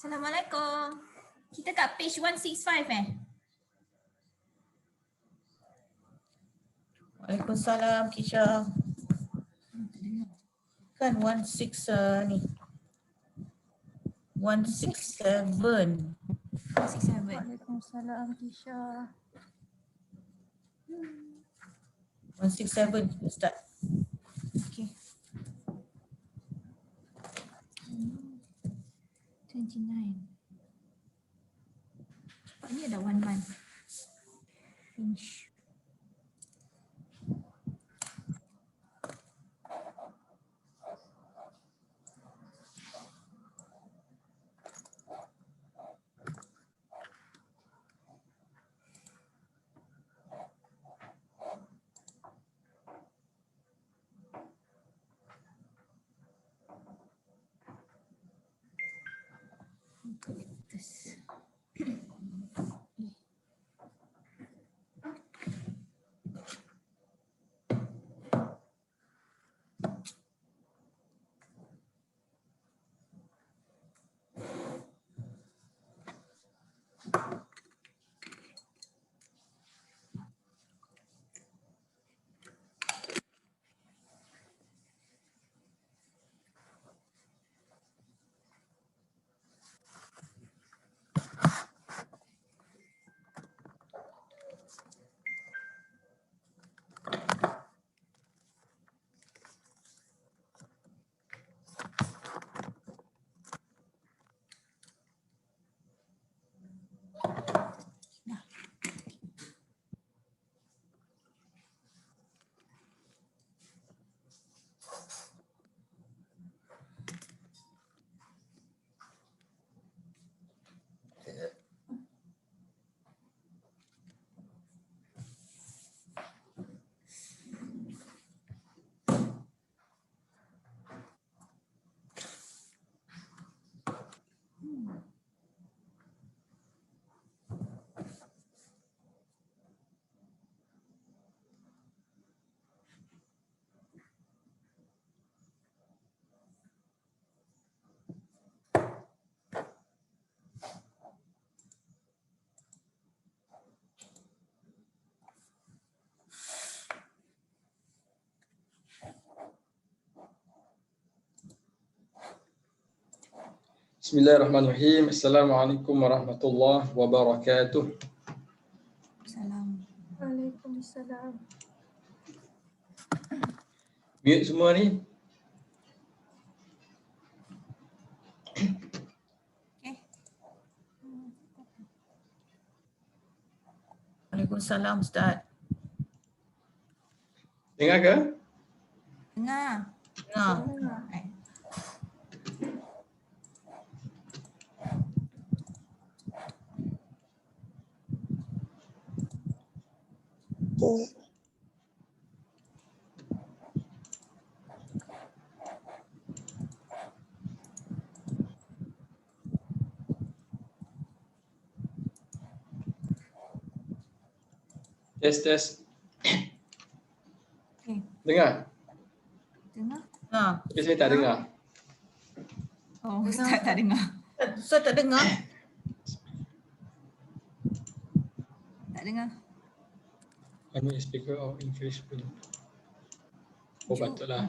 Assalamualaikum. Kita kat page 165 Waalaikumsalam Kisha. Kan 16 ni. 167. 167. Waalaikumsalam Kisha. 167 Ustaz. Okay. 29. Ini ada 1 month. Finish. Bismillahirrahmanirrahim. Assalamualaikum warahmatullahi wabarakatuh. Salam. Waalaikumsalam. Mute semua ni. Okay. Waalaikumsalam Ustaz. Dengar ke? Dengar. Dengar. Right. Test. Okay. Dengar? Dengar. Tapi saya tak dengar. Oh, Ustaz tak dengar. Ustaz tak dengar? Tak dengar. Kami speaker or increase pun. Oh, patutlah.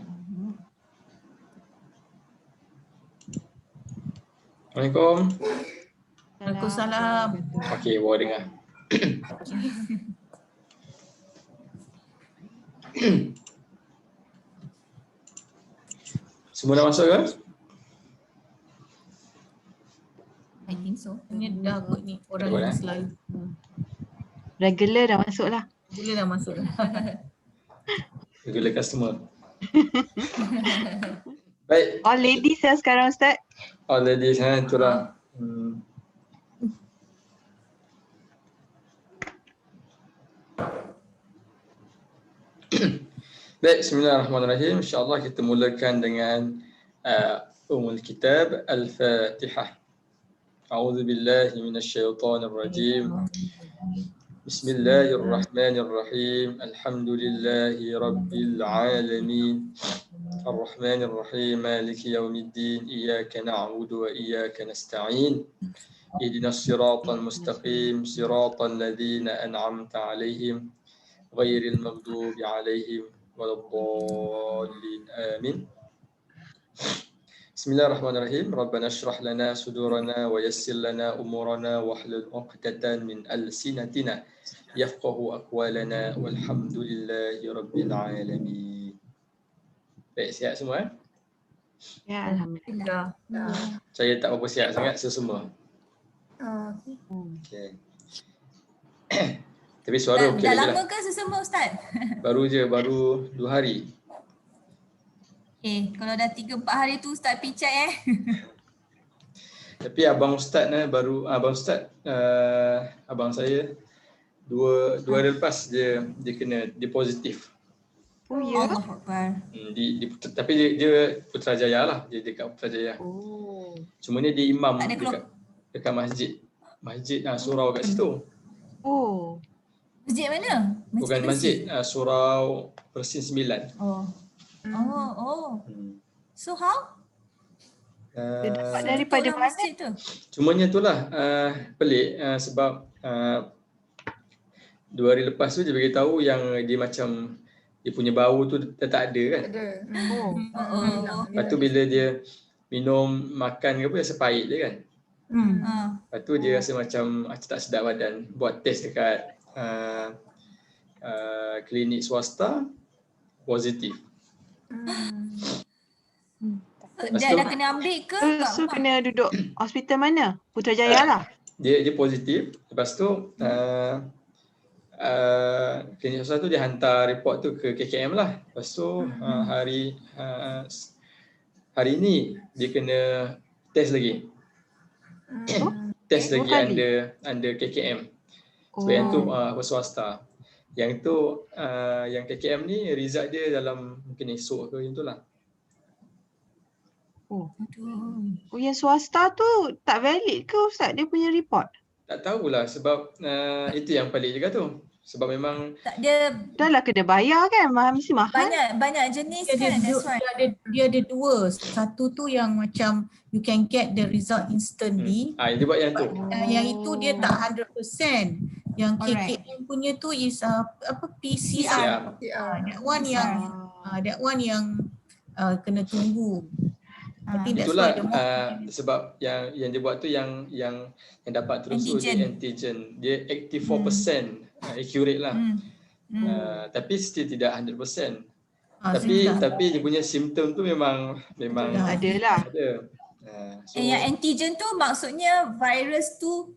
Assalamualaikum. Waalaikumsalam. Okey, bawa dengar. Semua dah masuk ke? I think so. Ini dah kot ni orang Betul, yang eh? selalu. Regular dah masuk lah. Bila dah masuk dah. Regular customer. Baik. All ladies lah sekarang Ustaz. All ladies, itulah. Baik, bismillahirrahmanirrahim. InsyaAllah kita mulakan dengan Ummul Kitab Al-Fatihah. A'udzu billahi minasyaitonir rajim. Bismillahirrahmanirrahim. Alhamdulillahi rabbil alamin. الرحمن الرحيم مالك يوم الدين إياك نعبد وإياك نستعين اهدنا الصراط المستقيم صراط الذين أنعمت عليهم غير المغضوب عليهم ولا الضالين آمين. بسم الله الرحمن الرحيم. ربنا اشرح لنا صدورنا ويسر لنا أمورنا واحلل عقدة من ألسنتنا يفقه أقوالنا والحمد لله رب العالمين. Baik, sihat semua? Ya, Alhamdulillah. Saya tak berapa sihat sangat semua. Okey. Okay. Tapi suara okey Dah lagi lama lah. ke sesama Ustaz? Baru 2 hari. Kalau dah 3-4 hari tu Ustaz picai Tapi abang Ustaz abang Ustaz abang saya dua hari lepas dia positif. Oh ya. Allah Akbar. Tapi dia Putrajaya lah, dia dekat Putrajaya. Oh. Cuma ni dia imam Tak ada dekat masjid surau kat situ. Oh. Masjid mana? Bukan masjid, surau Persin 9. Oh. So how? Dia dapat daripada Betul lah mana? masjid tu. Cumanya itulah pelik sebab 2 hari lepas tu dia beritahu yang dia macam dia punya bau tu dah tak ada kan. Oh. Lepas tu bila dia minum makan ke apa rasa pahit dia kan. Lepas tu dia rasa macam tak sedap badan. Buat test dekat klinik swasta positif. Dia dah kena ambil ke? So kena duduk hospital mana? Putrajaya lah. Dia positif. Lepas tu klinik swasta tu dia hantar report tu ke KKM lah. Lepas tu hari ni dia kena test lagi. Test lagi under KKM. Sebab yang tu swasta. Yang tu yang KKM ni result dia dalam mungkin esok ke macam tu lah. Oh, yang swasta tu tak valid ke Ustaz dia punya report? Tak tahulah sebab itu yang pelik juga tu. Sebab memang Tak, dia Dah lah kena bayar kan, mesti mahal. banyak jenis Dia kan, that's why. dia ada 2. Satu tu yang macam you can get the result instantly. dia buat yang tu. Yang itu dia tak 100%. Yang Alright. KKM punya tu is PCR. That one yang kena tunggu. I think that's Itulah why the more sebab yang dia buat tu yang dapat terus tu dia antigen. Dia 84% accurate lah. Tapi still tidak 100%. Tapi dia punya simptom tu memang Ada lah. ada. So, Yang antigen tu maksudnya virus tu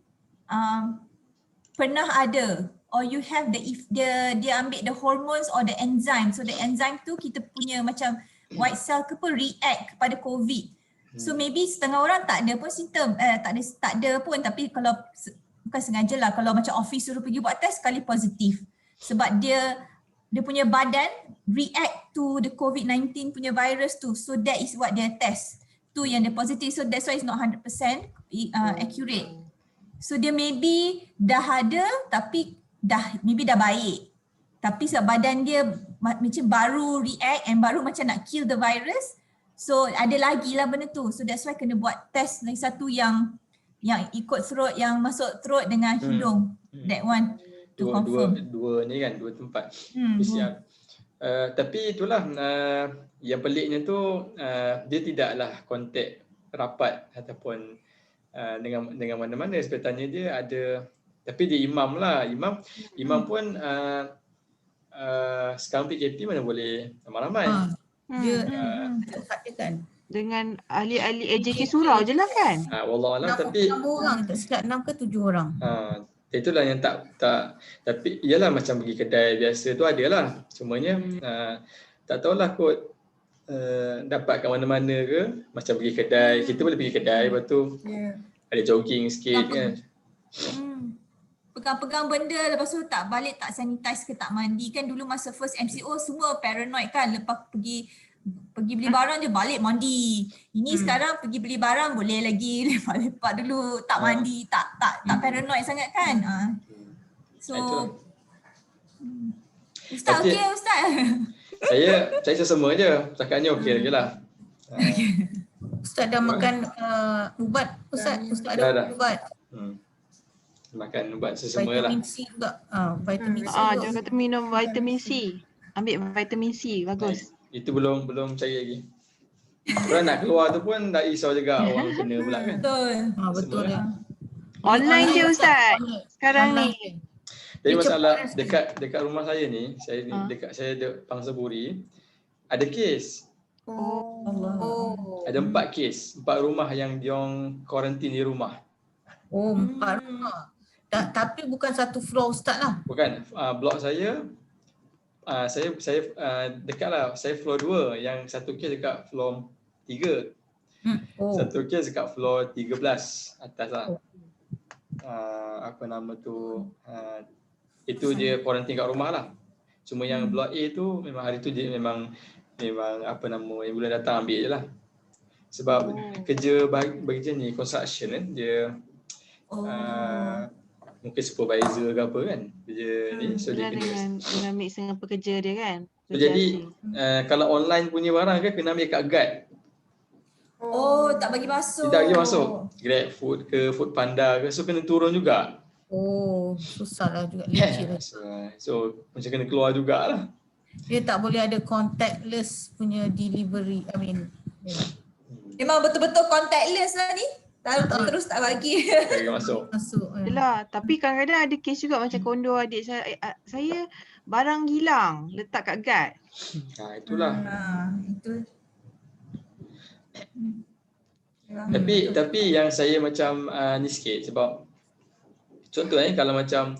pernah ada, or you have dia ambil the hormones or the enzyme. So the enzyme tu kita punya macam white cell ke pun react kepada COVID. So maybe setengah orang tak ada pun simptom, tak ada pun, tapi kalau bukan sengaja lah, kalau macam office suruh pergi buat test sekali positif. Sebab dia punya badan react to the COVID-19 punya virus tu. So that is what dia test. Tu yang dia positif. So that's why it's not 100% accurate. So dia maybe dah ada tapi maybe dah baik. Tapi sebab badan dia macam baru react and baru macam nak kill the virus. So ada lagi lah benda tu. So that's why kena buat test lagi satu yang ikut throat, yang masuk throat dengan hidung. That one to confirm. Dua ni kan, 2 tempat PCR. Tapi itulah yang peliknya tu dia tidaklah kontak rapat ataupun dengan mana-mana. Sebenarnya dia ada, tapi dia imam lah. Imam pun sekarang PKP mana boleh ramai-ramai. dia tempat dia kan. Dengan ahli-ahli AJK surau je lah kan. Wallahualam, tapi 6 orang tak silap, 6 ke 7 orang. itulah yang tak tapi iyalah macam pergi kedai biasa tu adalah. Cumanya tak tahulah kot dapat kat mana-mana ke, macam pergi kedai, kita boleh pergi kedai lepas tu ada jogging sikit kan. Pegang-pegang benda lepas tu tak balik, tak sanitize ke, tak mandi kan. Dulu masa first MCO semua paranoid kan, lepas pergi beli barang je balik mandi. Ini sekarang pergi beli barang boleh lagi lepak-lepak dulu, tak mandi, tak paranoid sangat kan. So Ustaz okey Ustaz? Saya sesama je. Cakapnya okey je lah. Ustaz dah makan ubat? Ustaz Dah. ada ubat? Makan ubat sesama lah. Vitamin C juga. Vitamin C Dia juga. kata minum vitamin C. Ambil vitamin C, bagus. Itu belum cari lagi. Orang nak keluar tu pun tak risau juga orang kena pula kan. Betul. Betul ya. Online je Ustaz. Sekarang ni. Jadi masalah dekat rumah saya ni, dekat saya Pangseburi, ada kes. Ada 4 kes, 4 rumah yang diorang kuarantin di rumah. 4 rumah. Tapi bukan satu floor Ustaz lah. Bukan, blok saya dekat lah, saya floor 2, yang satu kes dekat floor 3. Satu kes dekat floor 13 atas lah. Apa nama tu, itu dia kuarantin kat rumah lah. Cuma yang blok A tu memang hari tu dia memang apa nama yang boleh datang ambil je lah. Sebab kerja bagi ni construction kan, dia mungkin supervisor ke apa kan kerja ni, so dia kena dengan mix dengan pekerja dia kan. so jadi kalau online punya barang kan kena ambil kat guard. Tak bagi masuk. Tidak bagi masuk. Grab food ke Food Panda ke, so kena turun juga. Susah lah juga leceh. So macam kena keluar jugalah. Dia tak boleh ada contactless punya delivery. Memang betul-betul contactless lah ni. Terus tak bagi. Bagi masuk. Yelah, tapi kadang-kadang ada kes juga macam kondo adik saya barang hilang letak kat guard. Itulah. Itu. Tapi yang saya macam ni sikit sebab contoh kalau macam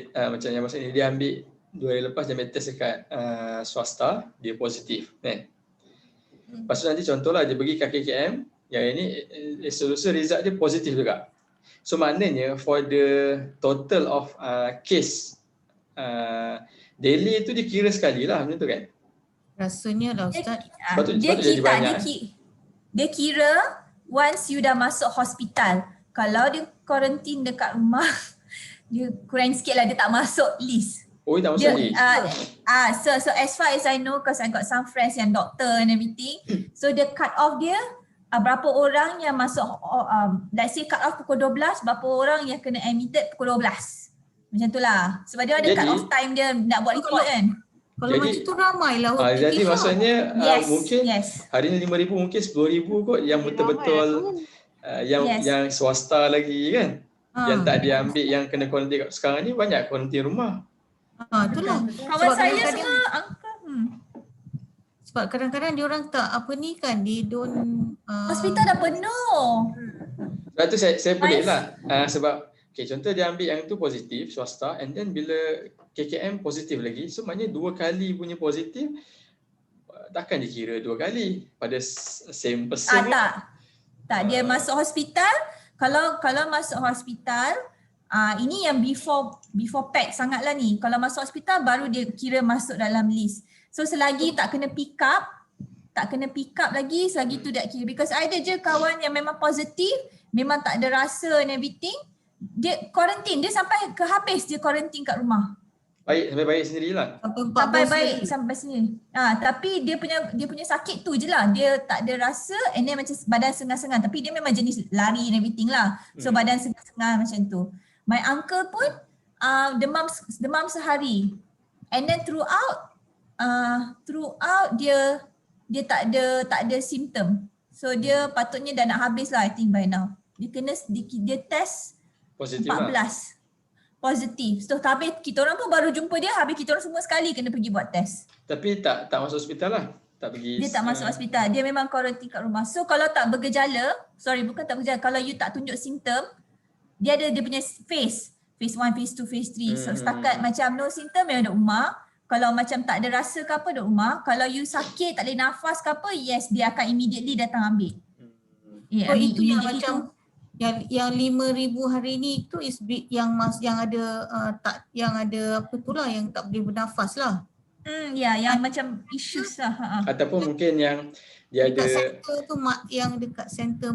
macam yang masa ni dia ambil 2 hari lepas dia ambil test dekat swasta, dia positif kan. Lepas tu nanti contohlah dia pergi KKM, yang ini solusi result dia positif juga. So maknanya for the total of case daily tu dia kira sekali lah macam tu kan. Rasanya lah Ustaz. Dia kira once you dah masuk hospital. Kalau dia quarantine dekat rumah, dia kurang sikit lah, dia tak masuk list. Tak masuk list? So as far as I know, because I got some friends yang doctor and everything, so the cut off dia, berapa orang yang masuk, let's say cut off pukul 12, berapa orang yang kena admitted pukul 12. Macam tu lah. Sebab dia ada cut off time dia nak buat report kan. Kalau macam tu ramai lah. Jadi maksudnya mungkin hari ni 5,000 mungkin 10,000 kot yang betul-betul yang swasta lagi kan. Yang tak diambil, yang kena kuarantin sekarang ni banyak kuarantin rumah. Itulah. Kawan saya semua angka. Sebab kadang-kadang diorang tak they don't hospital dah penuh. Sebab tu saya pelik lah. Sebab contoh dia ambil yang tu positif swasta, and then bila KKM positif lagi, so maknanya 2 kali punya positif takkan dikira 2 kali pada same person. Tak, dia masuk hospital. Kalau masuk hospital, ini yang before pack sangat lah ni. Kalau masuk hospital baru dia kira masuk dalam list. So selagi tak kena pick up lagi, selagi tu tak kira. Because ada je kawan yang memang positif, memang tak ada rasa and everything, dia quarantine, dia sampai ke habis dia quarantine kat rumah. Sampai baik sendirilah. Sampai sini. Tapi dia punya sakit tu je lah. Dia tak ada rasa and then macam badan sengal-sengal. Tapi dia memang jenis lari and everything lah. So badan sengal-sengal macam tu. My uncle pun demam sehari. And then throughout dia tak ada simptom. So dia patutnya dah nak habis lah I think by now. Dia test positif 14. Lah. Positif. So habis kita orang pun baru jumpa dia, habis kita orang semua sekali kena pergi buat test. Tapi tak masuk hospital lah. Tak pergi. Dia tak masuk hospital. Dia memang quarantine kat rumah. So kalau tak bergejala, bukan tak bergejala, kalau you tak tunjuk simptom, dia ada dia punya phase 1, phase 2, phase 3. So setakat macam no simptom memang duduk rumah. Kalau macam tak ada rasa ke apa duduk rumah. Kalau you sakit, tak boleh nafas ke apa, yes, dia akan immediately datang ambil. Itu yang macam yang 5,000 hari ni tu is yang ada apa tu lah, yang tak boleh bernafas lah. Yang macam issues lah. Ataupun mungkin yang dia ada center tu yang dekat center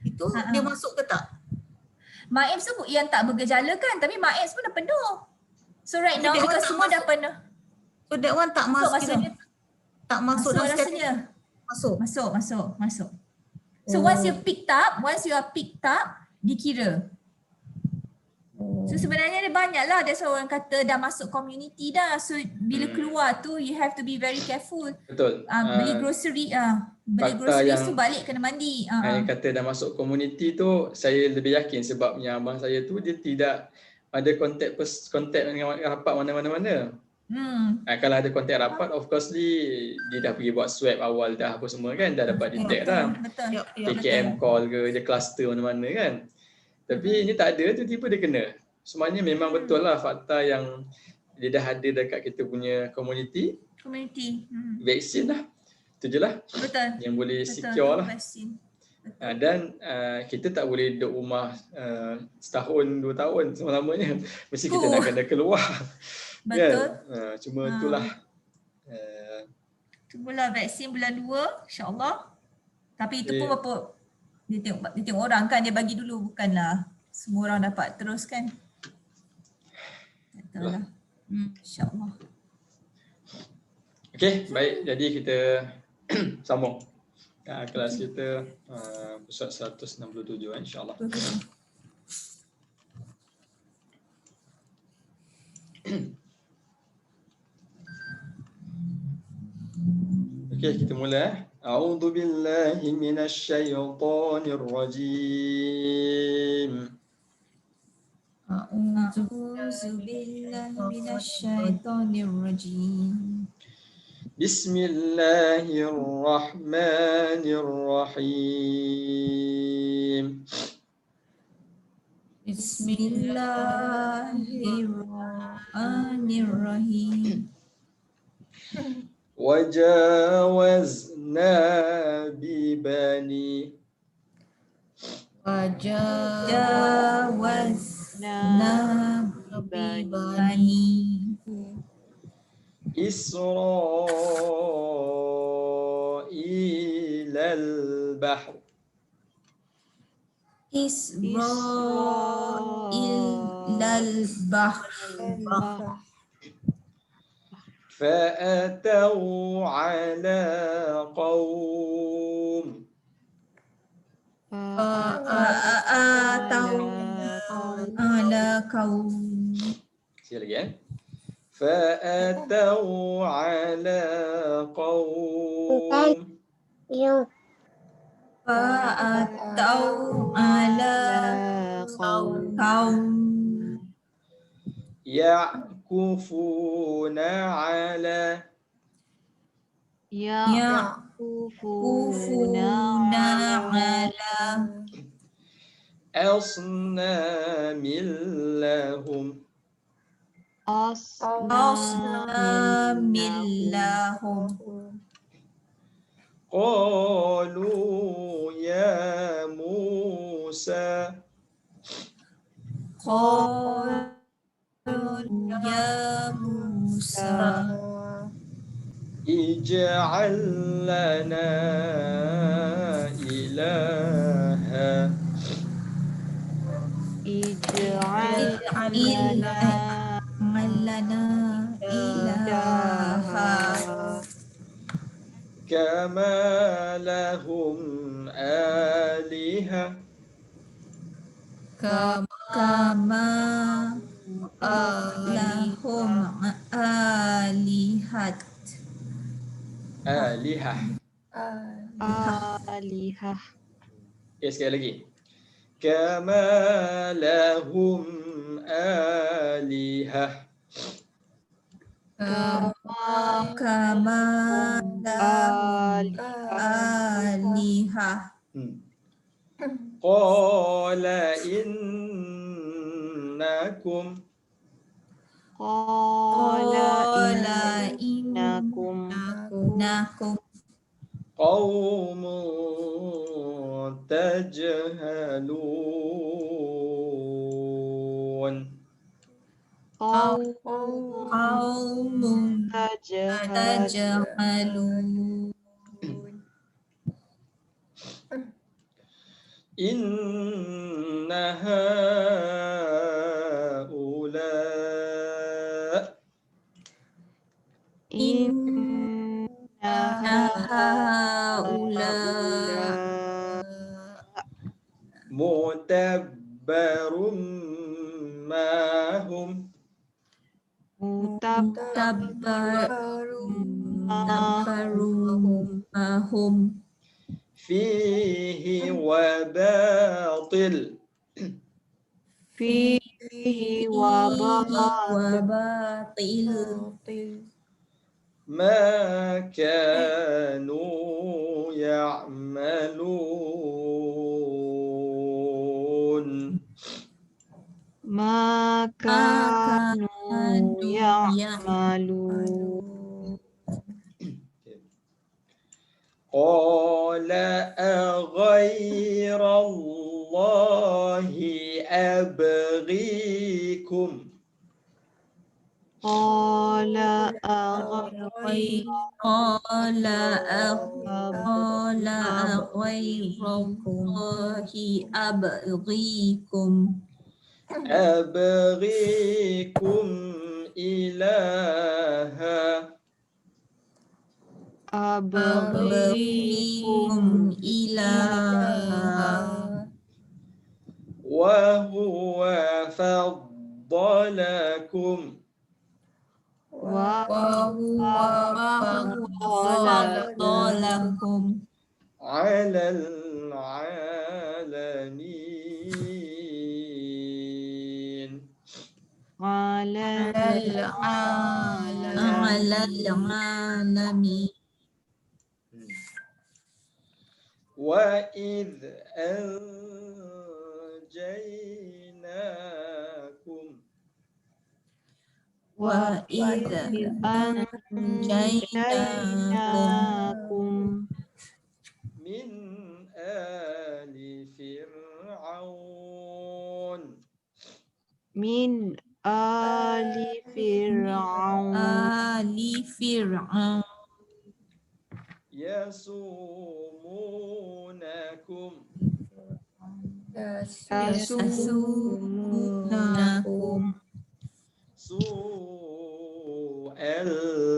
itu dia masuk ke tak? MAIPS tu yang tak bergejala kan, tapi MAIPS pun dah penuh. So right now That one because tak semua dah masuk. pernah So that one tak masuk, masuk. kiranya tak masuk dalam rasanya. statistik. Masuk. So once you are picked up, dikira. So sebenarnya ada banyak lah, that's why orang kata dah masuk community dah. So bila keluar tu you have to be very careful. Betul. Beli grocery fakta yang- tu balik kena mandi. Yang kata dah masuk komuniti tu, saya lebih yakin sebabnya abang saya tu dia tidak ada kontak dengan rapat mana-mana. Kalau ada kontak rapat, of course dia dah pergi buat swab awal dah apa semua kan, dah dapat detect dah. Betul. KKM call ke, dia cluster mana-mana kan. Tapi ini tak ada, tiba-tiba dia kena. Semuanya memang betul lah fakta yang dia dah ada dekat kita punya komuniti. Vaksin lah. Itu je lah. Betul. Yang boleh secure lah. Vaksin. Dan kita tak boleh duduk rumah setahun, 2 tahun selama-lamanya. Mesti kita nak kena keluar. Betul. Kan? Cuma itulah. Tunggulah vaksin bulan 2 insyaAllah. Tapi itu pun berapa, dia tengok orang kan, dia bagi dulu, bukanlah semua orang dapat terus kan. Tak tahu lah. InsyaAllah. Okey, baik. Jadi kita sambung. Kelas kita episod 167 insyaAllah. Okey, kita mula. A'udzu billahi minasy syaithanir rajim. A'udzu billahi minasyaitonir rajim. Bismillahirrahmanirrahim. Bismillahirrahmanirrahim. وجاوزنا ببني إسرائيل البحر فأتوا على قوم sekali lagi فأتوا على قوم يعكفون على أصنام لهم قالوا يا موسى اجعل لنا إلها كما لهم آلهة آلهة. Sekali lagi. كما لهم آلهة قال إنكم قوم تجهلون إن هؤلاء Mutabbarum ma hum. Mutabbarum mahum Fihi wa batil. Fihi wa batil Ma kanu ya'malun. Makanu ya'malun. Qala aghairallahi abghikum. Qala ghairallahi abghikum Abghikum ilaha. Abghikum ilaha Wa huwa faddalakum. wa faddalakum Alal alamin. alal alamin Wa idh anjaynakum. wa idza anjaynakum Min ali fir'aun. min ali fir'aun Yasumunakum. yasumunakum Su'al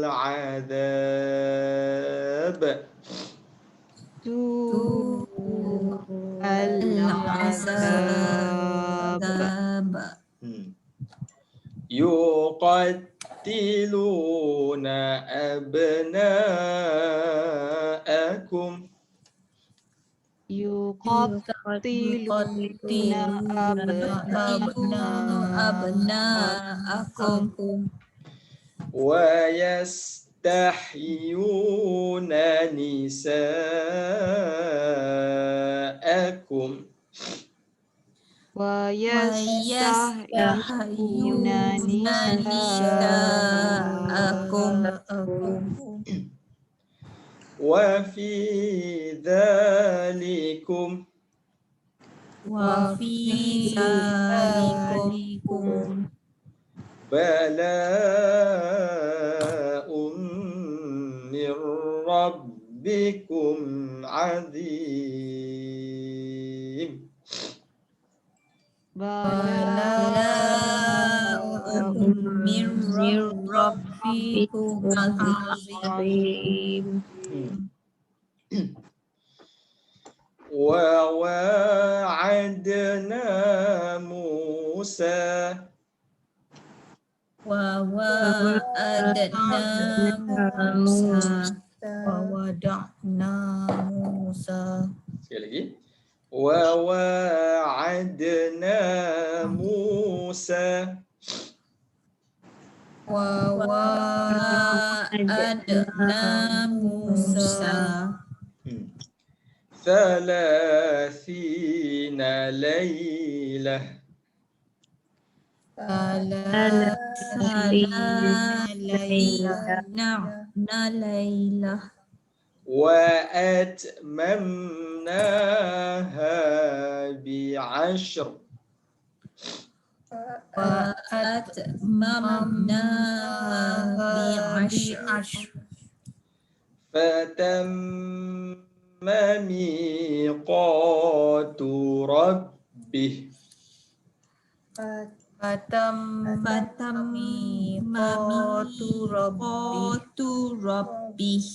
adab. al-azab Yuqattiluna abna'akum. yuqattiluna abna'akum Wa yastahyuna nisa'akum. wa yastahyuna nisa'akum Wa fi dhalikum. wa fi dzalikum Bala'un min rabbikum azim. bala'un min rabbikum azim Wa wa'adna Musa. wa wa'adna Musa Sekali lagi. Wa wa'adna Musa. wa wa'adna Musa Thalathina laylah. laylah Wa atmamnaha bi'ashr. wa atmamnaha bi'ashr Fatamma miqatu rabbih. miqatu rabbih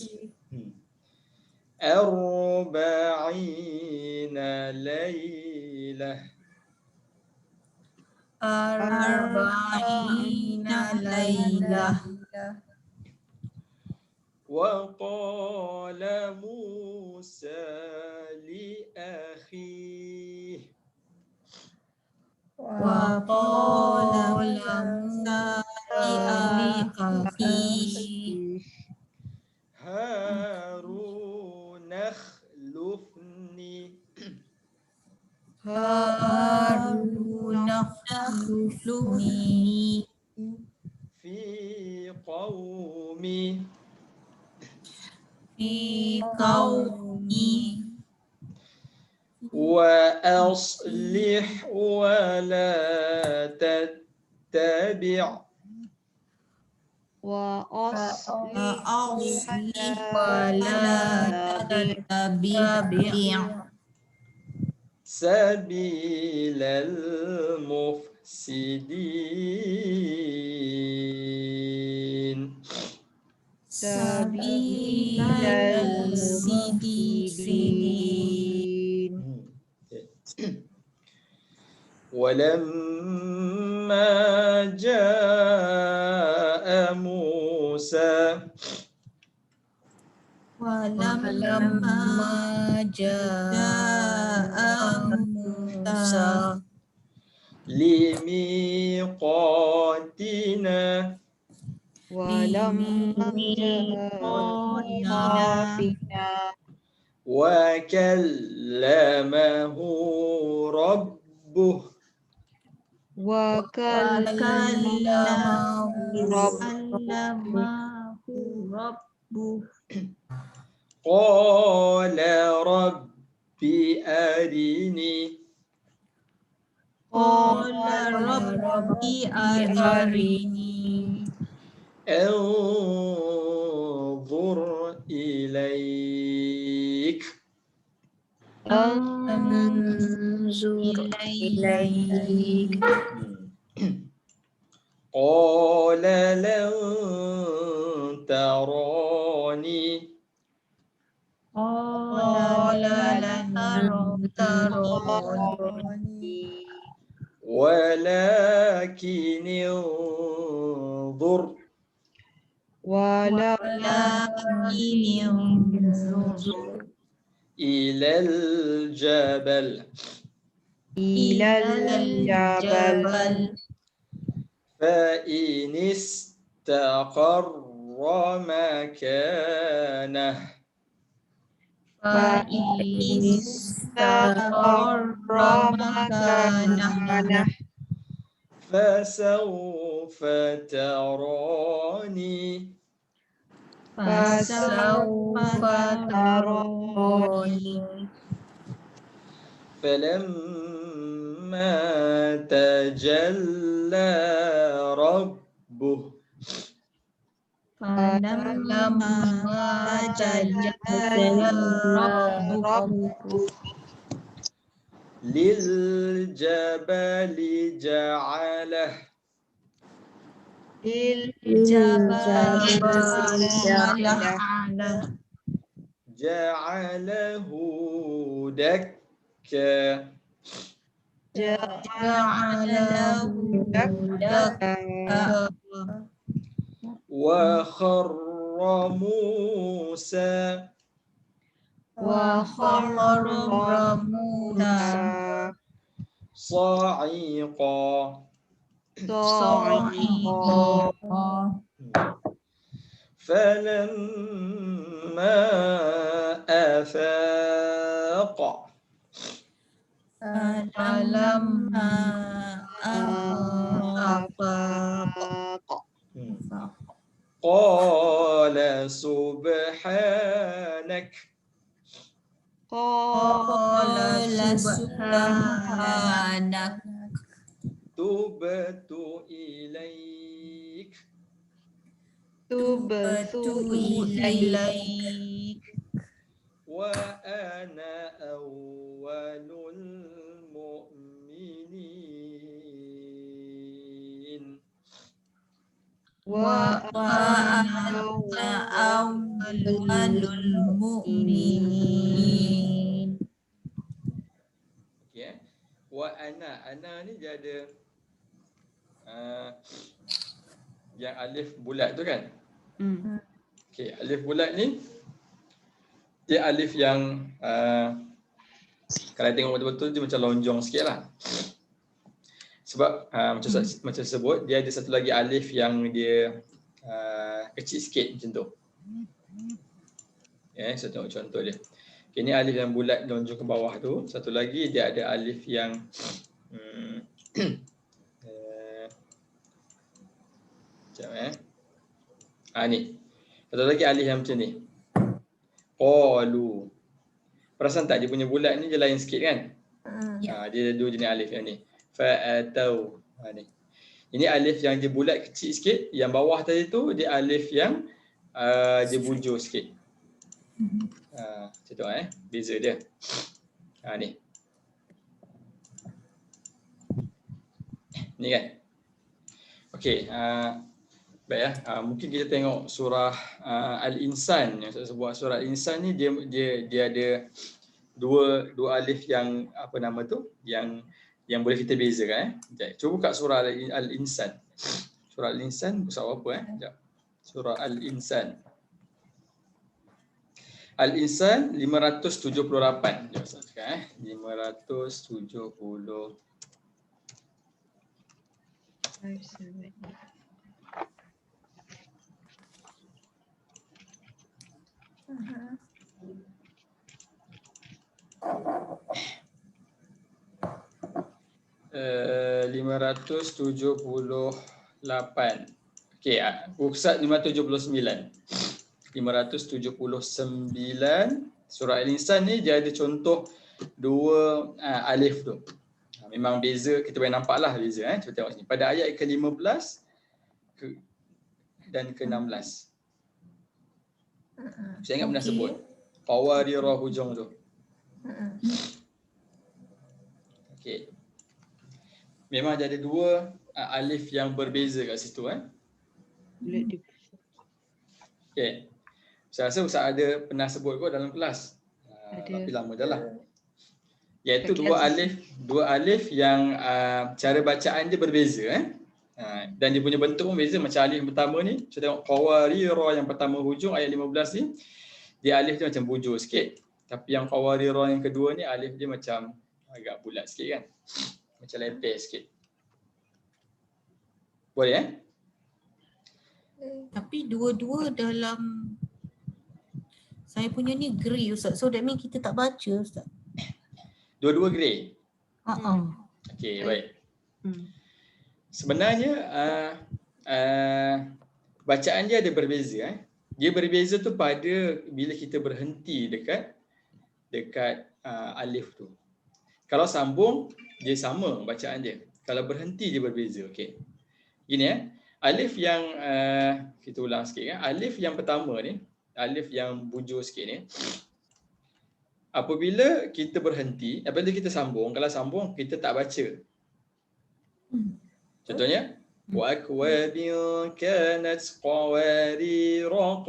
أربعين ليلة 40 ليلة. وقال موسى لأخيه وقال موسى لأخيه هارون اخلفني هارون اخلفني في قومي في قومي وأصلح ولا تتبع وأصلح ولا تتبع سبيل المفسدين سبيل المفسدين. ولما جاء موسى ولما جاء موسى لميقاتنا وكلمه ربه قال رب أرني انظر إليك قال لن تراني ولكن انظر إلى الجبل فإن استقر مكانه فسوف تراني فلما تجلى ربه للجبل جعله دكا وخر موسى صاعقا فلما أفاق قال سبحانك تبت إليك وأنا أول المؤمنين Wa ana awwalul mu'minin. Okey. Wa ana ni dia ada yang alif bulat tu kan? Okey, alif bulat ni dia alif yang kalau tengok betul-betul dia macam lonjong sikit lah. Sebab macam sebut, dia ada satu lagi alif yang dia kecil sikit macam tu. Ya, saya tengok contoh dia. Okay, ni alif yang bulat lonjong ke bawah tu. Satu lagi dia ada alif yang ni. Satu lagi alif yang macam ni. Qalu. Perasan tak dia punya bulat ni dia lain sikit kan? Dia ada dua jenis alif yang ni. Fa'atau. Ni. Ini alif yang dia bulat kecil sikit. Yang bawah tadi tu dia alif yang dia bujur sikit. Macam tu beza dia. Ni. Ni kan? Okey. Baik mungkin kita tengok surah Al-Insan. Yang saya sebut surah Al-Insan ni dia ada dua alif yang apa nama tu? Yang boleh kita bezakan Cuba buka surah Al-Insan. Surah Al-Insan surah apa Sekejap. Surah Al-Insan. Al-Insan 578. Jom saya cakap 570. Uh, 578. Okey, Pusat 579. 579 surah Al-Insan ni dia ada contoh dua alif tu. Memang beza, kita boleh nampak lah beza cuba tengok sini. Pada ayat ke-15 dan ke-16. Saya ingat pernah sebut qawarira hujung tu. Okey. Memang dia ada dua alif yang berbeza kat situ Okey. Saya rasa Ustaz ada pernah sebut kot dalam kelas. Tapi lama dah lah. Iaitu dua alif yang cara bacaan dia berbeza dan dia punya bentuk pun beza. Macam alif yang pertama ni, saya tengok qawarira yang pertama hujung ayat 15 ni, dia alif dia macam bujur sikit. Tapi yang qawarira yang kedua ni alif dia macam agak bulat sikit kan. Macam leper sikit. Boleh Tapi dua-dua dalam saya punya ni grey Ustaz. So that means kita tak baca Ustaz. Dua-dua grey. Okey, baik. Sebenarnya bacaan dia ada berbeza Dia berbeza tu pada bila kita berhenti dekat alif tu. Kalau sambung dia sama bacaan dia. Kalau berhenti dia berbeza. Okey. Gini alif yang kita ulang sikit alif yang pertama ni, alif yang bujur sikit ni, apabila kita berhenti, apabila kita sambung, kalau sambung kita tak baca. Contohnya wa akwabin kanat qawarira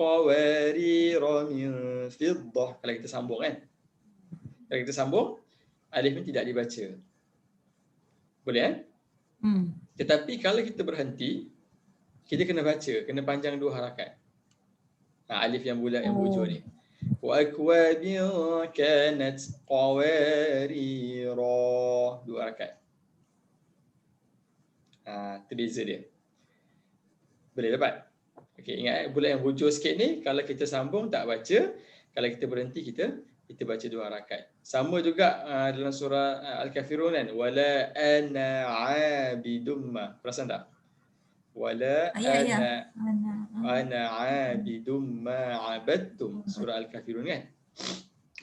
min fiddah. Kalau kita sambung kalau kita sambung, alif ni tidak dibaca. Boleh Tetapi kalau kita berhenti, kita kena baca, kena panjang dua harakat. Alif yang bulat yang bujur ni. Wa akwabin kanat qawarira, dua harakat. Itu beza dia. Boleh dapat? Okey, ingat bulat yang bujur sikit ni kalau kita sambung tak baca, kalau kita berhenti kita baca dua harakat. Sama juga dalam surah Al-Kafirun kan, wala ana abidum. Perasan tak? Wala ana abidum ma abadtum. Surah Al-Kafirun kan.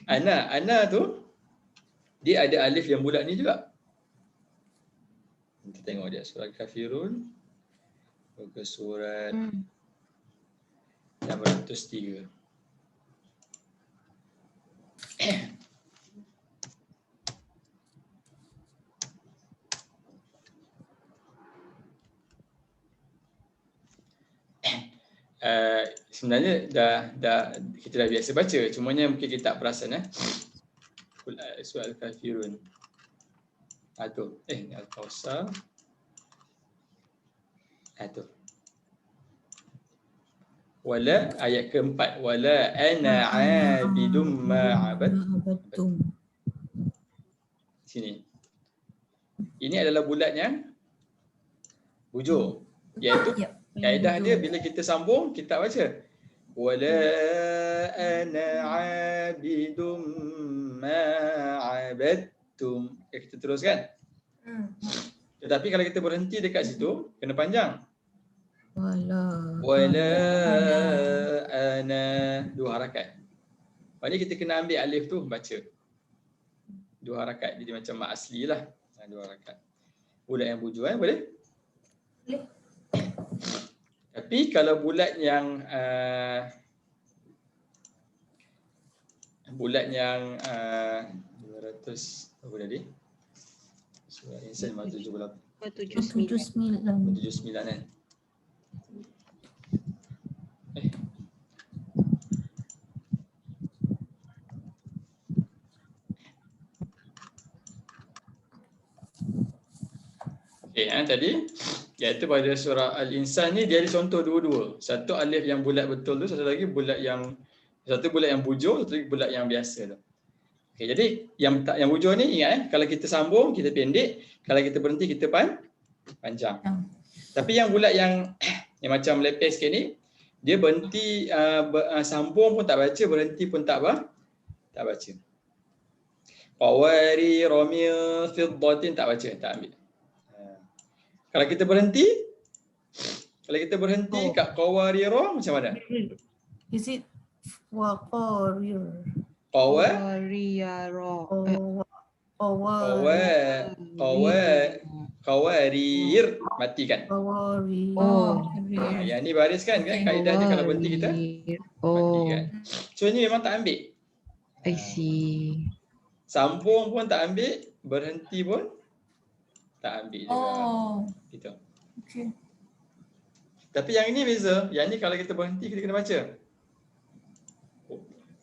Ana tu dia ada alif yang bulat ni juga. Kita tengok dia surah Al-Kafirun ke surat 603. sebenarnya dah kita dah biasa baca, cumanya mungkin kita tak perasan surah Al-Kafirun. Tu Al-Kausar. Tu. Wala ayat keempat, wala ana abidum ma abadtum. Sini. Ini adalah bulatnya bujur, iaitu kaedah dia bila kita sambung kita baca wala ana abidum ma abadtum. Kita teruskan. Tetapi kalau kita berhenti dekat situ kena panjang. Wala ana, 2 harakat. Maknanya kita kena ambil alif tu baca 2 harakat, jadi macam mak asli lah. 2 harakat. Bulat yang bujur boleh? Boleh. Tapi kalau bulat yang 200 apa tadi? Surah Insan 79 kan? Tadi iaitu pada surah Al-Insan ni dia ada contoh dua-dua. Satu alif yang bulat betul tu, satu lagi bulat yang bujur, satu lagi bulat yang biasa tu. Okey, jadi yang bujur ni ingat kalau kita sambung kita pendek, kalau kita berhenti kita panjang. Tapi yang bulat yang macam lepes sikit ni dia berhenti sambung pun tak baca, berhenti pun tak baca. Qawari ramil fiddatin tak baca, tak ambil. Kalau kita berhenti kat qawarira macam mana? Is it waqarir? Qawarir mati kan? Yang ni baris kan? Kaedah dia kalau berhenti kita mati kan? So ni memang tak ambil. I see. Sambung pun tak ambil, berhenti pun tak ambil juga. Gitu. Okay. Tapi yang ini beza. Yang ni kalau kita berhenti kita kena baca.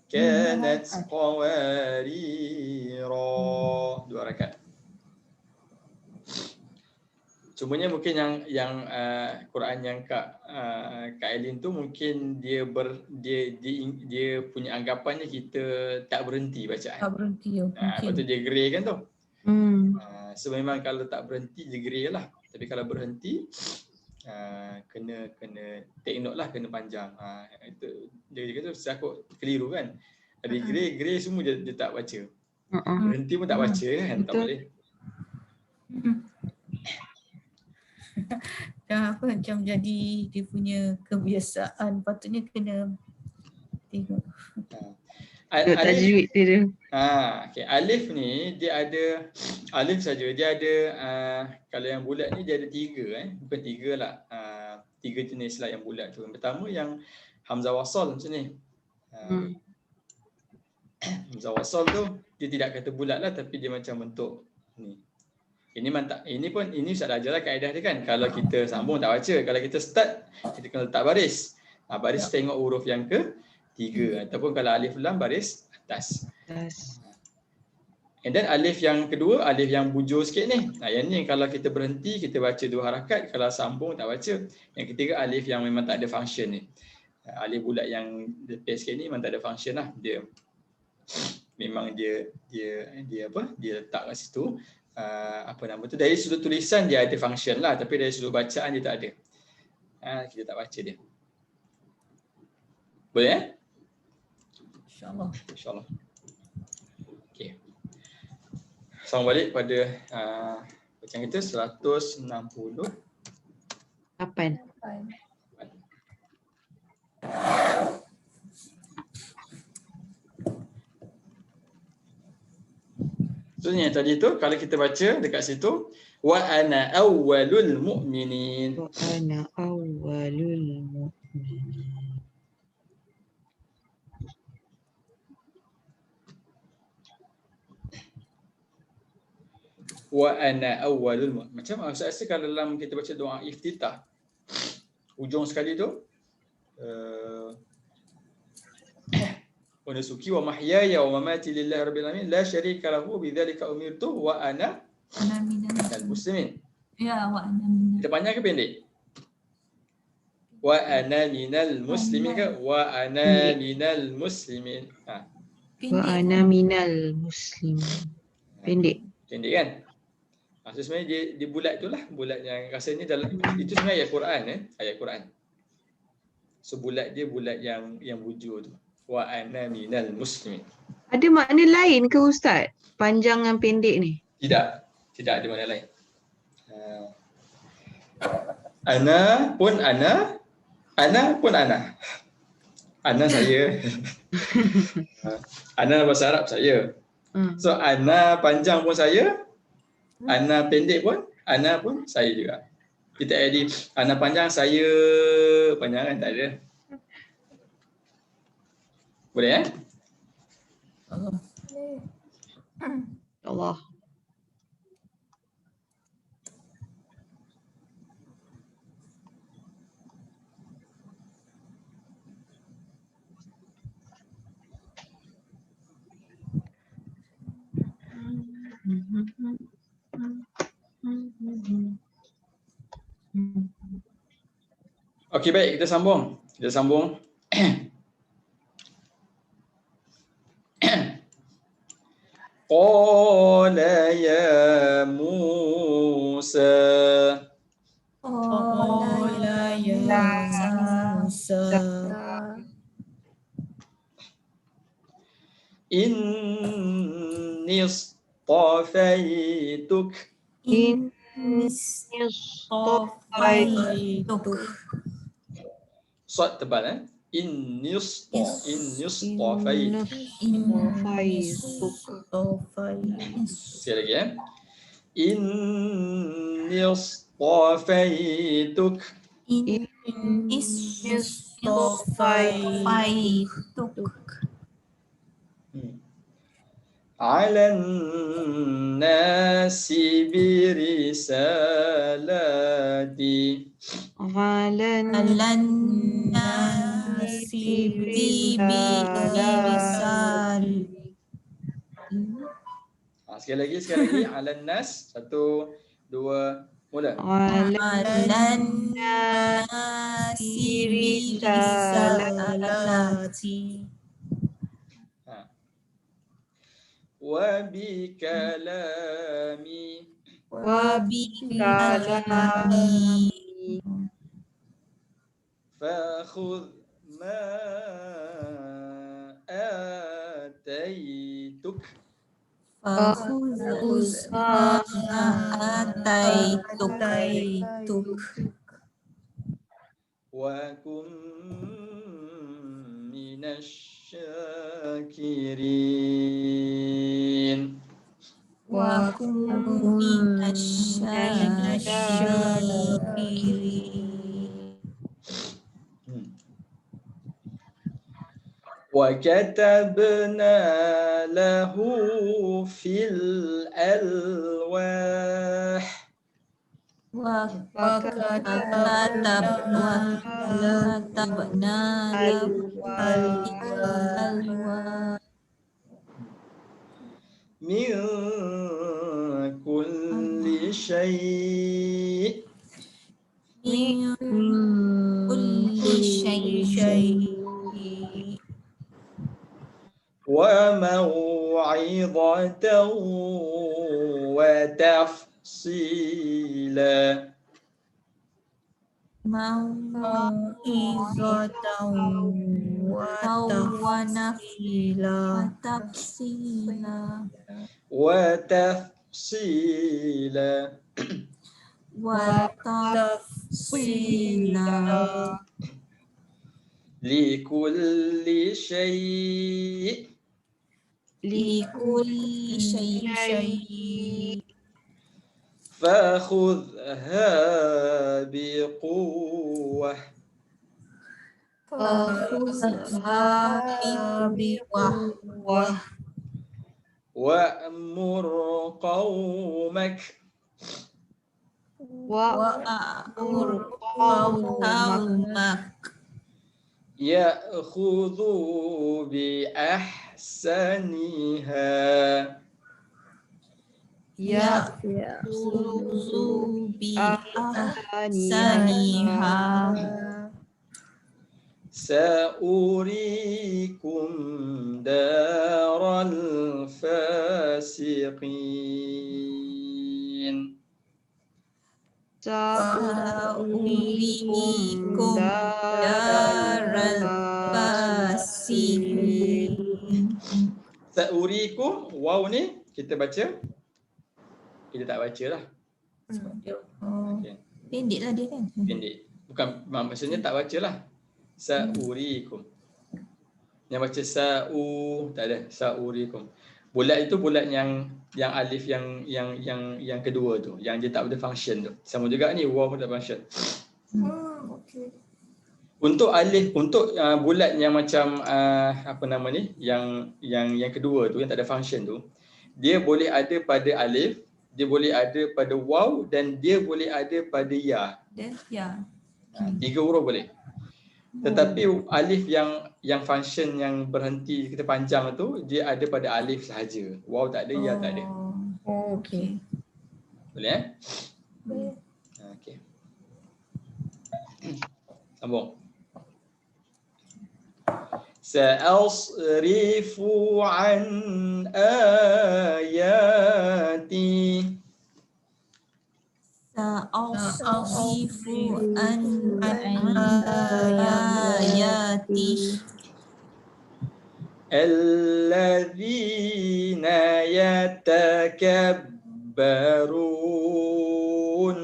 Kanat qawarira, 2 harakat. Cumanya mungkin yang Quran yang Kak Ailin tu mungkin dia punya anggapannya kita tak berhenti bacaan. Tak berhenti. Lepas tu dia grey kan tu. So memang kalau tak berhenti dia grey lah. Tapi kalau berhenti kena take note lah, kena panjang. Itu dia kata aku keliru kan. Ada grey semua dia tak baca. Berhenti pun tak baca kan. Tak boleh. Dah macam jadi dia punya kebiasaan, patutnya kena tengok. Tajwid dia. Okay. Alif ni dia ada alif saja. Dia ada kalau yang bulat ni dia ada 3 bukan 3 lah. 3 jenis lah yang bulat tu. Yang pertama yang hamzah wasal macam ni. Hamzah wasal tu dia tidak kata bulat lah, tapi dia macam bentuk ni. Ini Ustaz dah ajarlah kaedah dia kan. Kalau kita sambung tak baca, kalau kita start kita kena letak baris. Baris tengok huruf yang ke-3 ataupun kalau alif lam baris atas. And then alif yang kedua, alif yang bujur sikit ni. Yang ni kalau kita berhenti kita baca 2 harakat, kalau sambung tak baca. Yang ketiga alif yang memang tak ada function ni. Alif bulat yang lepas sikit ni memang tak ada function lah. Dia memang dia letak kat situ. Dari sudut tulisan dia ada function lah, tapi dari sudut bacaan dia tak ada. Kita tak baca dia. Boleh InsyaAllah. Okey. Sambung balik pada bacaan kita 168. So yang tadi tu kalau kita baca dekat situ wa ana awwalul mu'minin. Wa ana awwalul mu'minin. Wa ana awwalul mu'minin. Macam saya rasa kalau dalam kita baca doa iftitah hujung sekali tu wa nusuki wa mahyaya wa mamati lillahi rabbil alamin la syarika lahu bidzalika umirtu wa ana minal muslimin. Ya, wa ana minal. Kita panjang ke pendek? Wa ana minal muslimin ke? Wa ana minal muslimin. Wa ana minal muslimin. Pendek. Pendek kan? So sebenarnya dia bulat tu lah, bulat yang rasanya dalam itu sebenarnya ayat Quran ayat Quran. So bulat dia bulat yang bujur tu. Wa ana minal muslimin. Ada makna lain ke Ustaz? Panjang dan pendek ni? Tidak ada makna lain. Ana pun ana. Ana saya. Ana bahasa Arab saya. So ana panjang pun saya, ana pendek pun saya juga. Kita edit ana panjang saya panjang kan tak ada. Boleh Allah. Okey, baik, kita sambung. Qala ya Musa. Qala ya Musa. Inni istafaituk. Sod tebal Inni istafaituk. Sekali lagi Inni istafaituk. Ala nasi birisalati. Sekali lagi ala nas. 1, 2, mula. Alan nasi birisalati. Wa bi kalami. Fakhudh ma ataituk. Wa kum minasyakirin. Wa katabna lahu fil alwah. Min kulli syai'. Wa maw'idatan wa tafsila. Likulli syai'. Fakhudha biquwwah. Wa'mur qawmak. ya'khudhu bi ahsaniha. Ya'khudhu bi ahsaniha. ahsaniha. Sa'urikum daral fasiqin. Sa'urikum daral fasiqin. Sa'urikum, waw ni kita baca. Kita tak baca lah. Oh, Okay. pendek lah dia kan. Pendek. Bukan, maksudnya tak baca lah. Sa'urikum. Yang baca sa'u, tak ada. Sa'urikum. Bulat itu bulat yang alif yang kedua tu, yang dia tak ada function tu. Sama juga ni, waw pun tak function. Okay. Untuk alif, untuk bulat yang macam apa nama ni, yang kedua tu, yang tak ada function tu, dia boleh ada pada alif, dia boleh ada pada waw, dan dia boleh ada pada ya. Ya. 3 huruf boleh. Tetapi alif yang function yang berhenti kita panjang tu, dia ada pada alif sahaja. Waw tak ada, ya tak ada. Oh, okay. Boleh Boleh. Okey. Sambung. Sa'asrifu an ayati. Sa'asrifu an ayati. Alladzina yatakabbarun.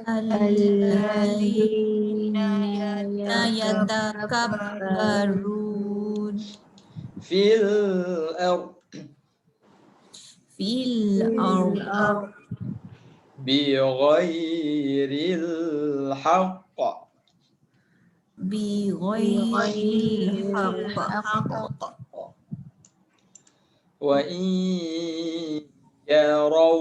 Alladzina yatakabbarun Fil ardh fil ardh bighairil haqq. bighairil haqq. Wa in yaraw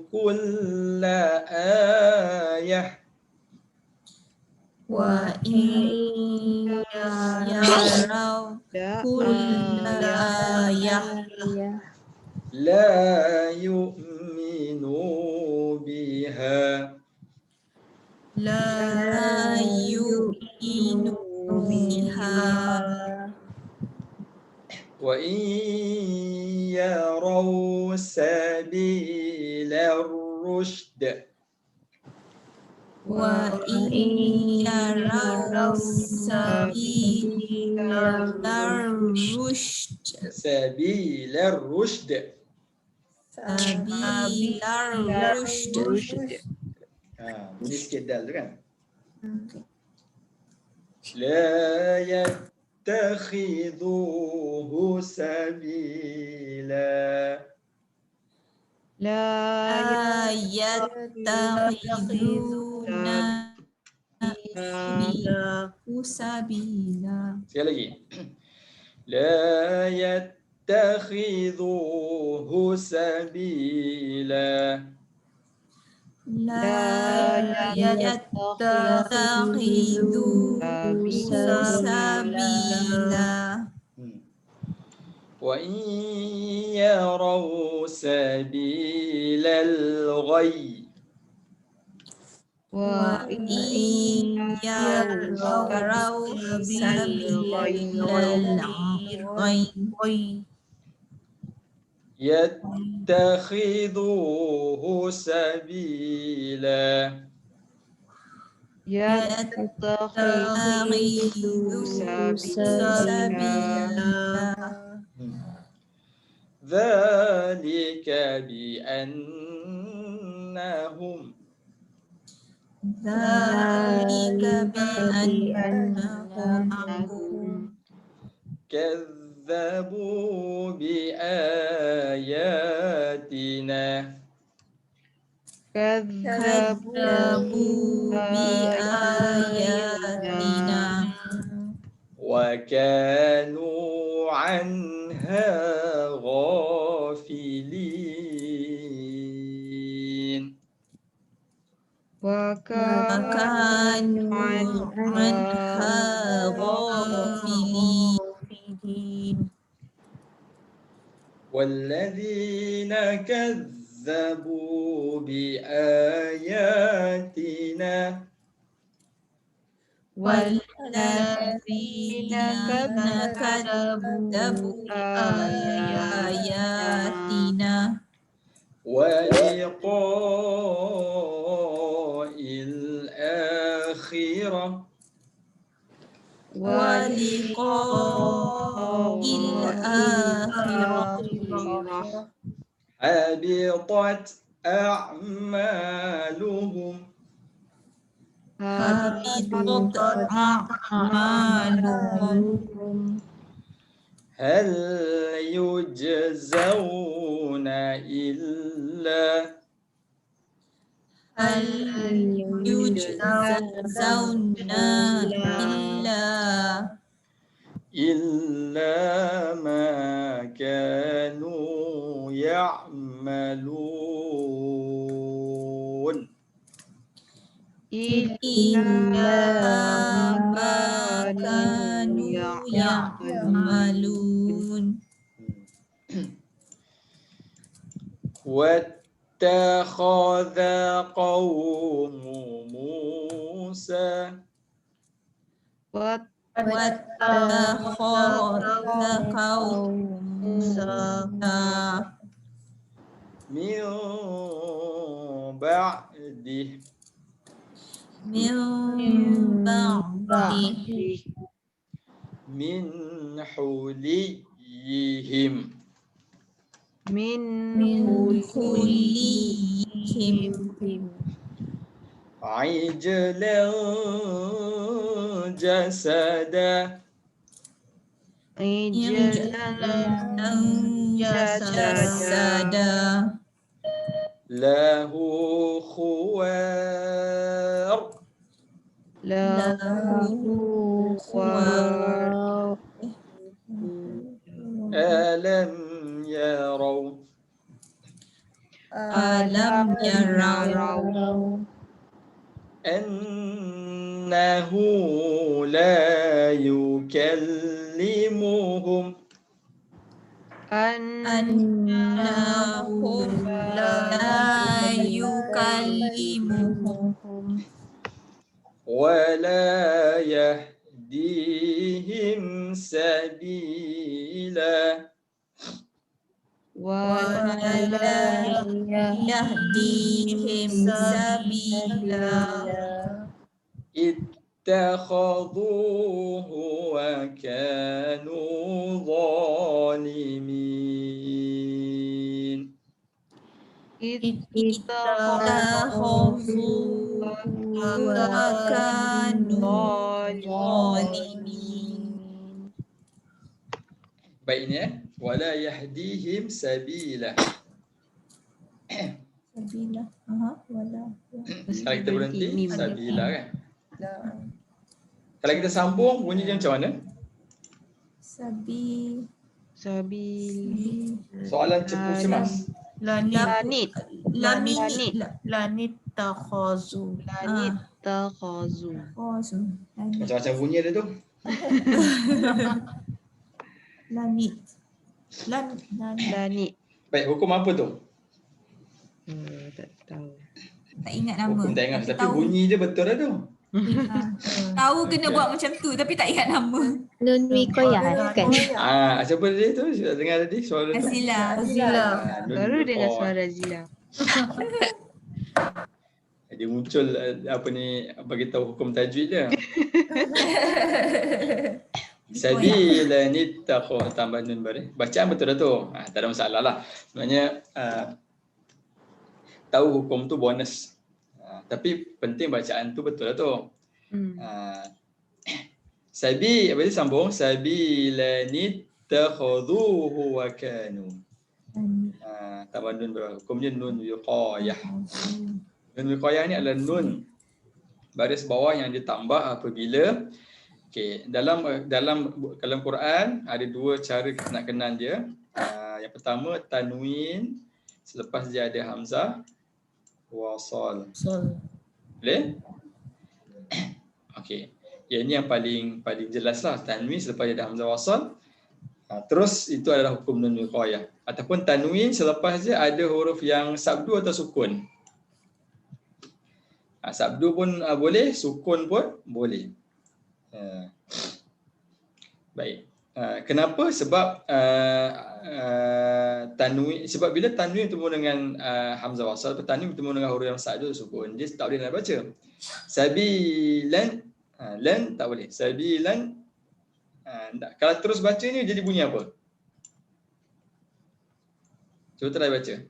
kulla ayah Wa in yaraw kulla ayah la yu'minu biha. la yu'minu biha. Wa in yaraw sabila rushd Wa in yaraw sabila rushd sabila rushd bunyi sikit dal tu kan. La yattakhidhuhu sabila. La yattakhiduna sabila. Sekali lagi. La yattakhidhuhu sabila. La yattakhidhu sabila. Wa in yaraw sabilal ghayy. Wa in yaraw sabilal ghayy yattakhidhuhu sabila. yattakhidhu sabila. Dzalika bi'annahum Dzalika bi'annahum kadzdzabu biayatina. kadzdzabu biayatina Wa kanu anha ghafilin. وكانوا عنها غافلين والذين كذبوا بآياتنا والذين كذبوا بآياتنا ولقاء الآخرة ولقاء الآخرة حبطت أعمالهم حبطت أعمالهم هل يجزون إلا هل يجزون إلا ما كانوا يعملون إلا ما كانوا يعملون واتخذ قوم موسى واتخذ قوم موسى من بعده من بعده من حليهم من حليهم عجلا جسدا جسدا له خوار ألم يروا أنه لا يكلمهم أنهم لا يكلمهم ولا يهديهم سبيلا ولا يهديهم سبيلا اتخذوه وكانوا ظالمين اتخذوا وكانوا ظالمين. Baik ini wala yahdihim sabila. Sabila. Wala. Kalau kita berhenti sabila kan. Kalau kita sambung bunyi dia macam mana? Sabil. Soalan cepu cemas. Lanit takhazu. Macam-macam bunyi dia tu. Lanit. Baik, hukum apa tu? Tak tahu. Tak ingat nama. Hukum tak ingat tapi bunyi dia betul dah tu. Tahu kena buat macam tu tapi tak ingat nama. Nun wiqayah kan? Siapa dia tu? Dengar tadi suara tu. Azila. Baru dengar suara Zila. Dia muncul apa ni bagi tahu hukum tajwid dia. Sabila nittaqu tambah nun bari. Bacaan betul dah tu. Tak ada masalah lah. Sebenarnya tahu hukum tu bonus. Tapi penting bacaan tu betul lah tu. Sabi apa dia sambung? Sabila nittakhudhuhu wa kanu. Tambah nun berapa? Hukumnya nun wiqayah. Nun wiqayah ni adalah nun baris bawah yang ditambah apabila dalam Quran ada dua cara kita nak kenal dia. Yang pertama tanwin selepas dia ada hamzah wasal. Boleh? Okey. Yang ini yang paling jelas lah. Tanwin selepas dia ada hamzah wasal. Terus itu adalah hukum nun wiqayah. Ataupun tanwin selepas dia ada huruf yang sabdu atau sukun. Sabdu pun boleh, sukun pun boleh. Baik. Kenapa? Sebab tanwin, sebab bila tanwin bertemu dengan hamzah wasal, tanwin bertemu dengan huruf yang sabdu atau sukun, dia tak boleh nak baca. Sabilan, lan tak boleh. Sabilan, kalau terus baca ni jadi bunyi apa? Cuba try baca.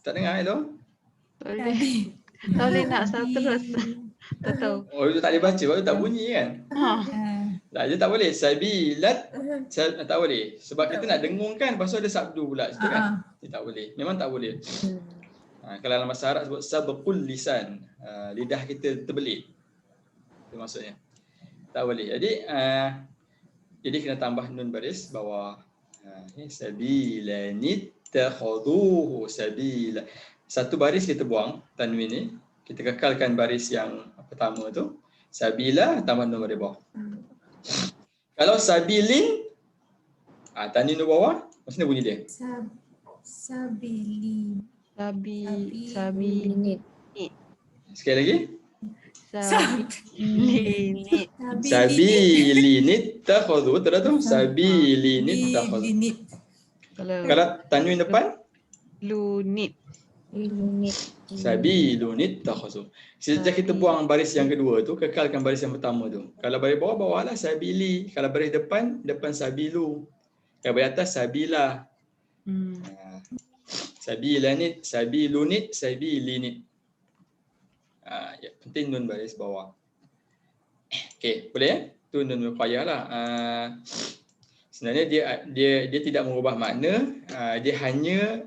Tak dengar, hello? Tak boleh nak start terus. Tak tahu. Oh, itu tak boleh baca, sebab tu tak bunyi kan? Tak, dia tak boleh. Sabilat, tak boleh. Sebab kita nak dengungkan, lepas tu ada sabdu pula situ kan? Dia tak boleh. Memang tak boleh. Kalau dalam bahasa Arab sebut sabqul lisan. Lidah kita terbelit. Itu maksudnya. Tak boleh. Jadi kena tambah nun baris bawah. Sabilanit takhuduhu sabila. Satu baris kita buang tanwin ni, kita kekalkan baris yang pertama tu, sabila tambah nun baris bawah. Kalau sabilin, tanwin di bawah, macam mana bunyi dia? Sabilin. Sabilinit. Sekali lagi. Sabilinit. Sabilinit takhudhu, betul tak tu? Sabilinit takhudhu. Kalau tanwin depan, Lunit. sabilunit takhudhu. Sejak kita buang baris yang kedua tu, kekalkan baris yang pertama tu. Kalau baris bawah, bawahlah sabili. Kalau baris depan, depan sabilu. Kalau baris atas, sabila. Sabilanit, sabilunit, sabilinit. Ya, penting nun baris bawah. Okey, boleh? Tu nun wiqayah lah. Sebenarnya dia tidak mengubah makna, dia hanya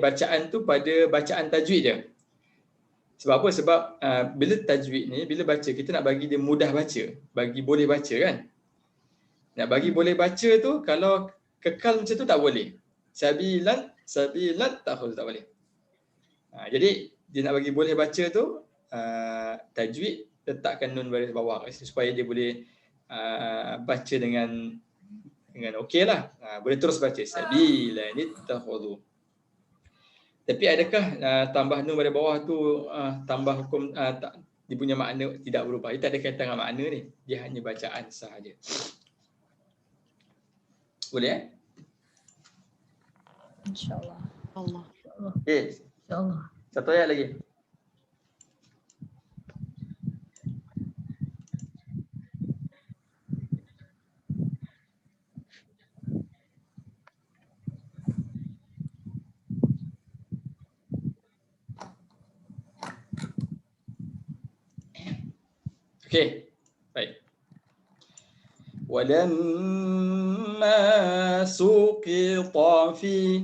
bacaan tu pada bacaan tajwid dia. Sebab apa? Sebab bila tajwid ni, bila baca, kita nak bagi dia mudah baca, bagi boleh baca kan. Nak bagi boleh baca tu, kalau kekal macam tu tak boleh. Sabilat tak boleh. Jadi dia nak bagi boleh baca tu, tajwid letakkan nun baris bawah supaya dia boleh baca dengan okey lah. Boleh terus baca sabilanit takhudhu. Tapi adakah tambah nun baris bawah tu tambah hukum dia punya makna tidak berubah? Dia tak ada kaitan dengan makna ni. Dia hanya bacaan sahaja. Boleh InsyaAllah. Allah. Okay. InsyaAllah. Satu ayat lagi. Okey, baik. Walamma suqita fi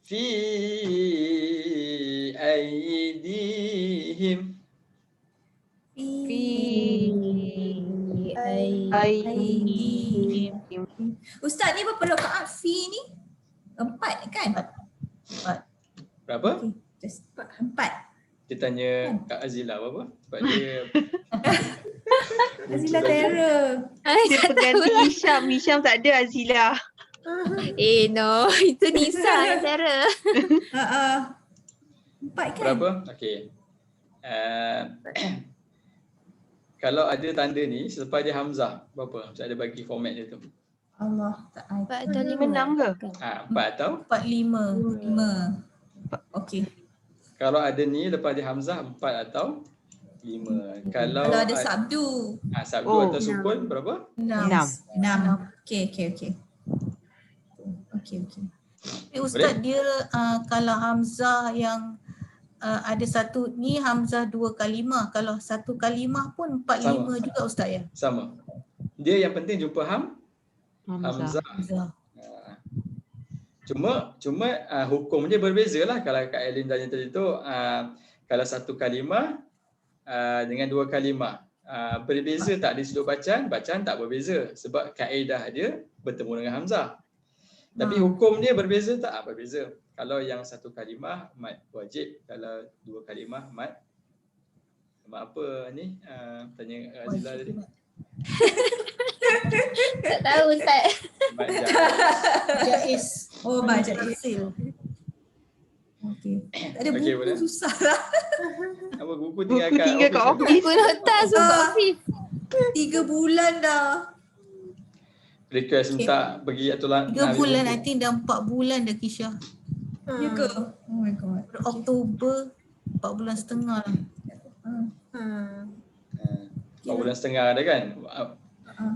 fi aydihim Ustaz, ni berapa rakaat fi ni? 4 kan? 4. berapa? Okay. Just 4. Dia tanya Kak Azila apa? Sebab dia Azila terror. Dia pengganti Hisham tak ada Azila. No, itu Nisa yang Sarah. 4 kan? berapa? Okey. Kalau ada tanda ni selepas dia hamzah berapa? Saya ada bagi format dia tu. Allah tak 4 atau 5. Menang ke? 4 atau 4, 5. 5. Okey. kalau ada ni lepas dia hamzah 4 atau 5. Kalau Kalau ada sabdu. sabdu atau sukun berapa? 6. Okey. Ustaz, dia kalau hamzah yang ada satu ni hamzah 2 kalimah, kalau satu kalimah pun 4, 5 juga Ustaz ya? Sama. Dia yang penting jumpa hamzah. Hamzah. Cuma hukum dia berbeza lah. Kalau Kak Elin tanya tadi tu, kalau satu kalimah dengan dua kalimah berbeza tak di sudut bacaan? Bacaan tak berbeza sebab kaedah dia bertemu dengan hamzah. Tapi hukum dia berbeza tak? Berbeza. Kalau yang satu kalimah mad wajib, kalau dua kalimah mad apa ni? Tanya Azila tadi. Tak tahu Ustaz. Mad Jaiz. Oh, baca Hasil. Okey. Tak ada Okey, buku boleh. susah lah. Apa buku Buku tinggal tinggal kat office? office. Buku nota suka Afif. 3 bulan dah. Request minta pergi aturan 3 bulan, I think dah 4 bulan dah Kisha. Ya ke? Oh my god. Oktober 4 bulan setengah lah. 4 bulan setengah dah kan?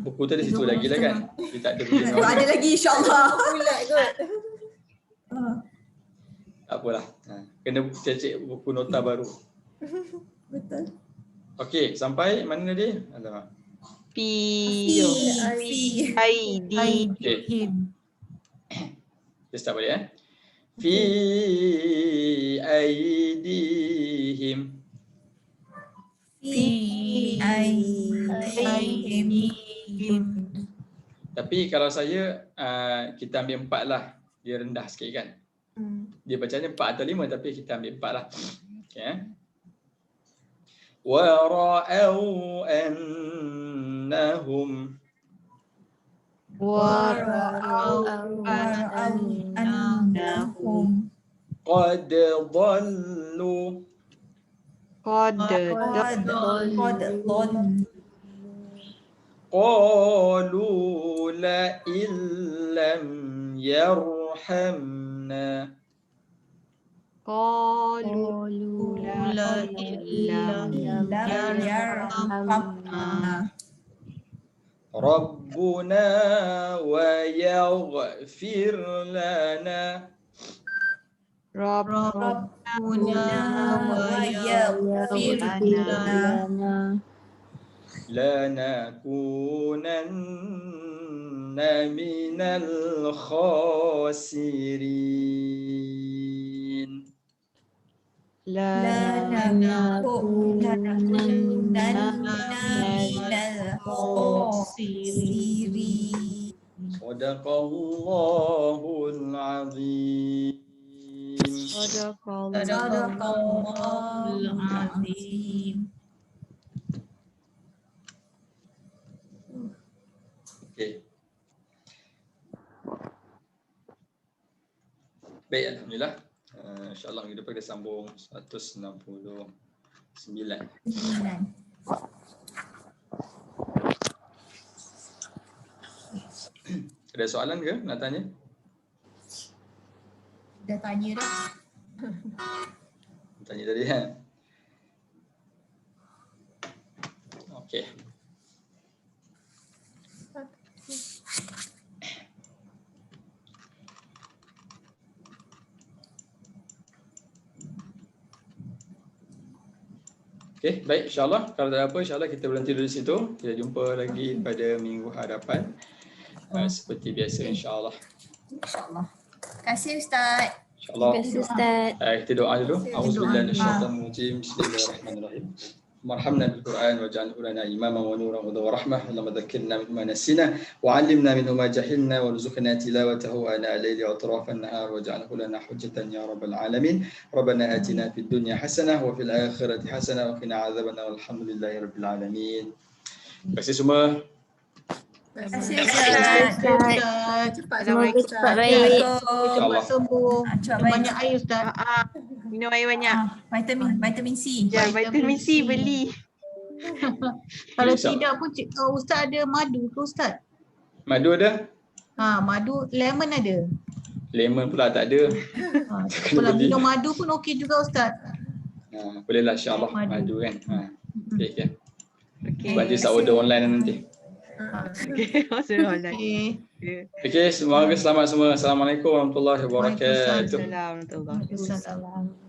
Buku tu di situ 3 lagi lah kan? Dia tak ada bagi Tak ada lagi insyaAllah. Bulat kot. Tak apalah. Kena cek buku nota baru. Betul. Okey, sampai mana tadi? Alamak. Fi ID. Him. Kita start balik Fi aidihim. Him. Tapi kalau saya, kita ambil 4 lah. Dia rendah sikit kan? Dia bacanya 4 atau 5 tapi kita ambil 4 lah. Okay. Wa ra'au annahum Annahum qad dhallu qalu la illam yarhamna Rabbuna wa yaghfir lana lanakunanna minal khasirin. Sadaqallahul azim. Okey. Baik, alhamdulillah. InsyaAllah minggu depan kita sambung 169. Ada soalan ke nak tanya? Dah tanya dah. Tanya tadi kan? Okey. Okey, baik, insyaAllah. Kalau tak ada apa, insyaAllah kita berhenti dulu di situ. Kita jumpa lagi pada minggu hadapan. Seperti biasa, insyaAllah. InsyaAllah. Terima kasih Ustaz. InsyaAllah. Terima kasih Ustaz. Kita doa dulu. Auzubillahiminasyaitanirrajim. Bismillahirrahmanirrahim. Marhamna bil Quran waj'alhu lana imaman wa nuran wa rahmah. Allahumma dhakkirna mimma nasina wa 'allimna minhu ma jahilna warzuqna tilawatahu ana al-laili wa atrafan nahar waj'alhu lana hujjatan ya rabbal alamin. Rabbana atina fid dunya hasanah wa fil akhirati hasanah wa qina adzabannar. Walhamdulillahi rabbil alamin. Terima kasih semua. Terima kasih Ustaz. Cepat Semoga cepat baik. Cepat sembuh. Cepat baik. Banyak air Ustaz. Minum air banyak. Vitamin C. Ya, vitamin C beli. Kalau Insya- tidak pun Ustaz ada madu ke Ustaz? Madu ada? Madu lemon ada. Lemon pula tak ada. Kalau beli. minum madu pun okey juga Ustaz. Bolehlah insyaAllah Madu. madu kan. Okey. Okey. Sebab dia tak order online nanti. Okey, maksudnya online. Okey, semoga selamat semua. Assalamualaikum warahmatullahi wabarakatuh. Assalamualaikum warahmatullahi wabarakatuh. Waalaikumsalam.